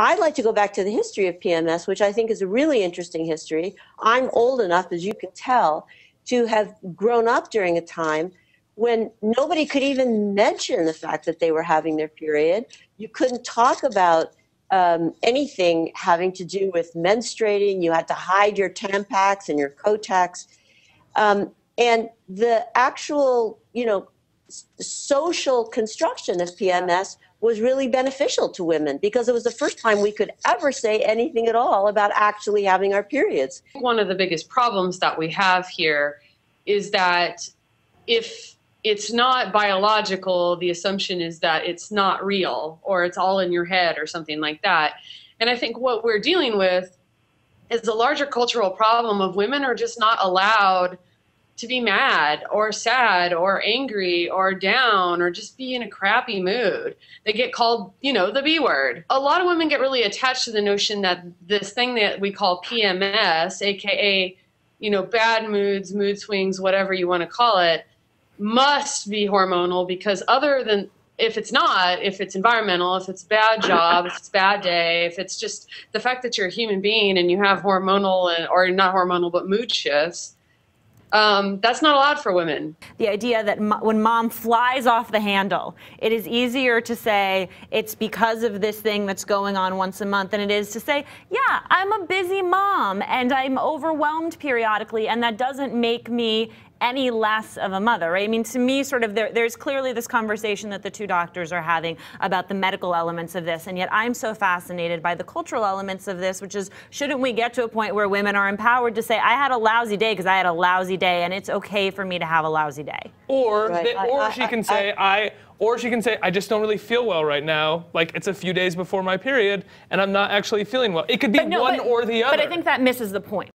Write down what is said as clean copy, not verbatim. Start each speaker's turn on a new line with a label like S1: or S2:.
S1: I'd like to go back to the history of PMS, which I think is a really interesting history. I'm old enough, as you can tell, to have grown up during a time when nobody could even mention the fact that they were having their period. You couldn't talk about anything having to do with menstruating. You had to hide your Tampax and your Kotex. And the actual, social construction of PMS was really beneficial to women because it was the first time we could ever say anything at all about actually having our periods.
S2: One of the biggest problems that we have here is that if it's not biological, the assumption is that it's not real or it's all in your head or something like that. And I think what we're dealing with is a larger cultural problem of women are just not allowed to be mad or sad or angry or down or just be in a crappy mood. They get called, the B word. A lot of women get really attached to the notion that this thing that we call PMS, aka, bad moods, mood swings, whatever you want to call it, must be hormonal, because other than if it's not, if it's environmental, if it's a bad job, if it's a bad day, if it's just the fact that you're a human being and you have hormonal or not hormonal but mood shifts, that's not allowed for women.
S3: The idea that when mom flies off the handle, it is easier to say it's because of this thing that's going on once a month than it is to say, yeah, I'm a busy mom and I'm overwhelmed periodically, and that doesn't make me any less of a mother, right? I mean, to me, sort of, there's clearly this conversation that the two doctors are having about the medical elements of this, and yet I'm so fascinated by the cultural elements of this, which is, shouldn't we get to a point where women are empowered to say, I had a lousy day because I had a lousy day, and it's okay for me to have a lousy day?
S4: Or, right. She can say, I just don't really feel well right now. Like, it's a few days before my period, and I'm not actually feeling well. It could be one or the other.
S3: But I think that misses the point.